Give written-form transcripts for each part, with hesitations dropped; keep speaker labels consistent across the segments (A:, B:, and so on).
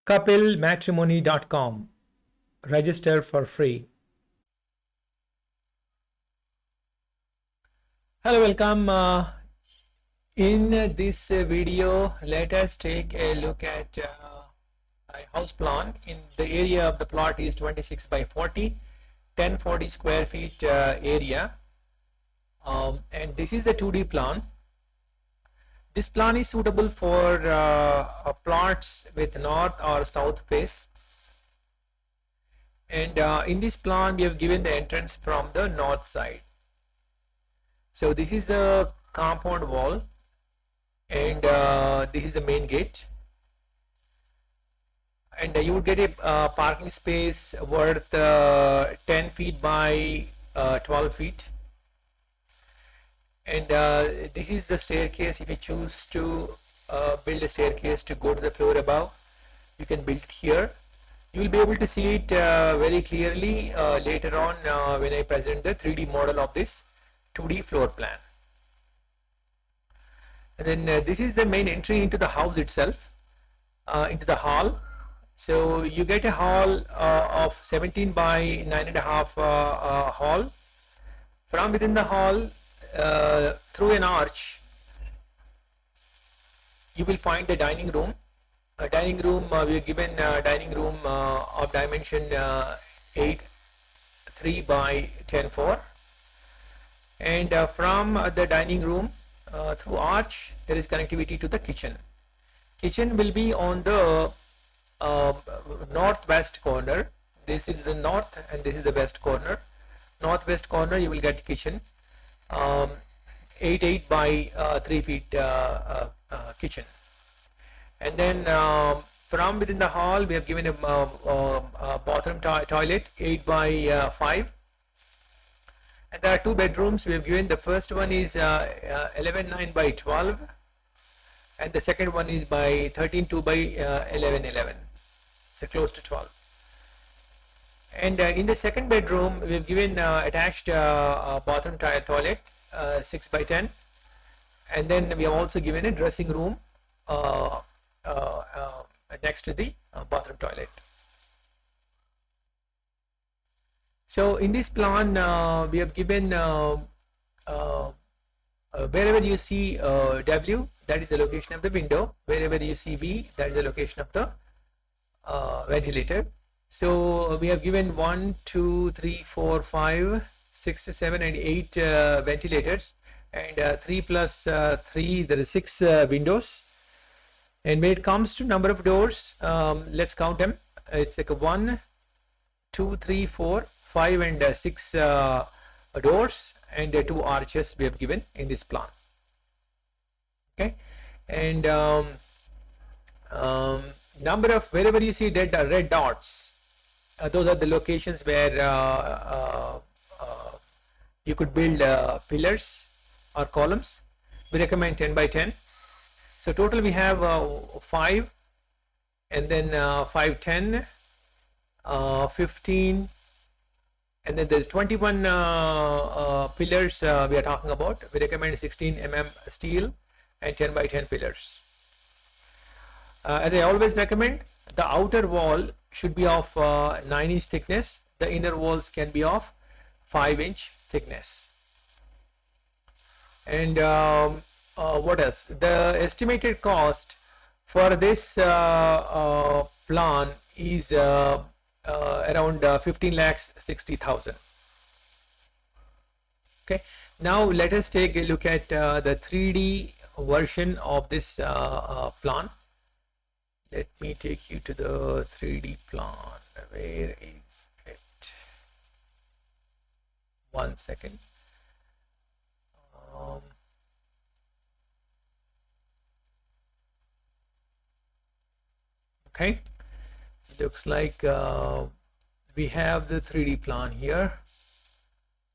A: Kapilmatrimony.com. Register for free. Hello, welcome. In this video, let us take a look at a house plan. In the area of the plot is 26 by 40, 1040 square feet area, and this is a 2D plan. This plan is suitable for plots with north or south face, and in this plan we have given the entrance from the north side. So this is the compound wall, and this is the main gate, and you would get a parking space worth 10 feet by 12 feet. And this is the staircase. If you choose to build a staircase to go to the floor above, you can build it here. You will be able to see it very clearly later on when I present the 3D model of this 2D floor plan. And then this is the main entry into the house itself, into the hall. So you get a hall of 17 by 9.5 hall. From within the hall, through an arch, you will find the dining room. We are given dining room of dimension 8.3 by 10.4, and from the dining room through arch there is connectivity to the kitchen. Kitchen will be on the northwest corner. This is the north and this is the west corner. Northwest corner you will get kitchen. 8 by 3 feet kitchen, and then from within the hall we have given a bathroom toilet 8 by 5, and there are two bedrooms we have given. The first one is 11.9 by 12, and the second one is by 13.2 by 11.11, so close to 12. And in the second bedroom we have given attached bathroom toilet 6 by 10, and then we have also given a dressing room next to the bathroom toilet. So in this plan we have given wherever you see W, that is the location of the window. Wherever you see V, that is the location of the ventilator. So we have given 1, 2, 3, 4, 5, 6, 7 and 8 ventilators, and 3 plus 3, there is 6 windows. And when it comes to number of doors, let's count them. It's like a 1, 2, 3, 4, 5 and 6 doors, and 2 arches we have given in this plan. Okay, and number of, wherever you see red dots, those are the locations where you could build pillars or columns. We recommend 10 by 10. So total we have 5, and then 5, 10, 15, and then there's 21 pillars we are talking about. We recommend 16 mm steel and 10 by 10 pillars. As I always recommend, the outer wall should be of 9-inch thickness. The inner walls can be of 5-inch thickness. And what else? The estimated cost for this plan is around 15,60,000. Okay. Now let us take a look at the 3D version of this plan. Let me take you to the 3D plan. Where is it? 1 second. Okay, looks like we have the 3D plan here.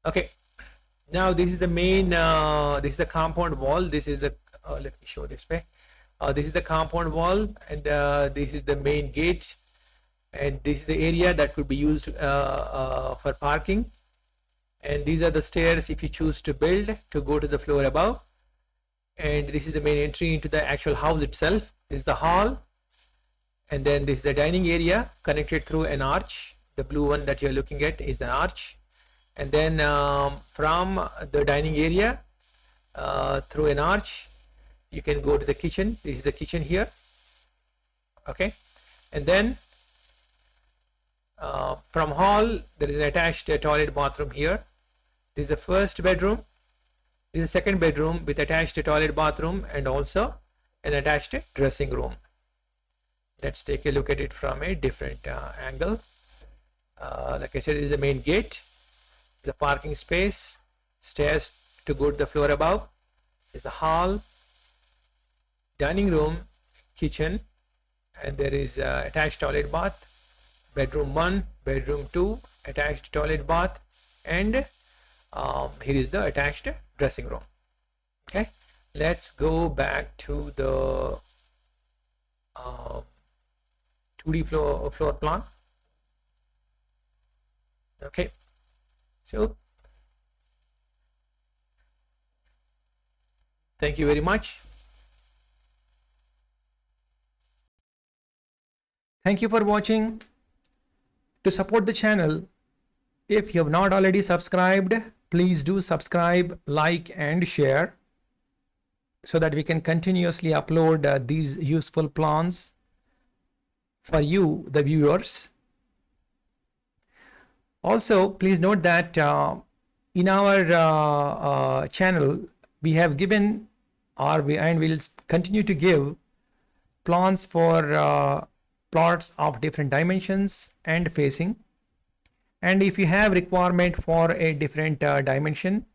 A: Okay, now this is the main, this is the compound wall. This is the, let me show this way. This is the compound wall, and this is the main gate, and this is the area that could be used for parking. And these are the stairs if you choose to build to go to the floor above. And this is the main entry into the actual house itself. This is the hall, And then this is the dining area connected through an arch. The blue one that you're looking at is an arch. And then from the dining area through an arch, you can go to the kitchen. This is the kitchen here. Okay. And then from hall, there is an attached toilet bathroom here. This is the first bedroom. This is the second bedroom with attached toilet bathroom and also an attached dressing room. Let's take a look at it from a different angle. Like I said, this is the main gate. The parking space, stairs to go to the floor above. Is the hall, dining room, kitchen, and there is attached toilet bath. Bedroom 1, bedroom 2, attached toilet bath, and here is the attached dressing room. Okay, let's go back to the 2D floor plan. Okay, so thank you very much. Thank you for watching. To support the channel, if you have not already subscribed, please do subscribe, like and share so that we can continuously upload these useful plans for you, the viewers. Also, please note that in our channel, we have given and will continue to give plans for plots of different dimensions and facing. And if you have requirement for a different dimension,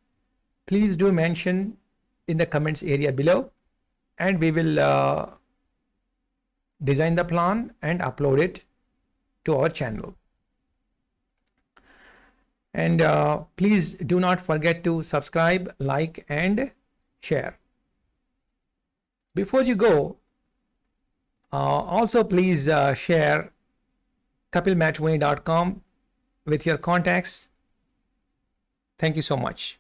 A: please do mention in the comments area below, and we will design the plan and upload it to our channel. And please do not forget to subscribe, like and share. Before you go, also please share kapilmatrimony.com with your contacts. Thank you so much.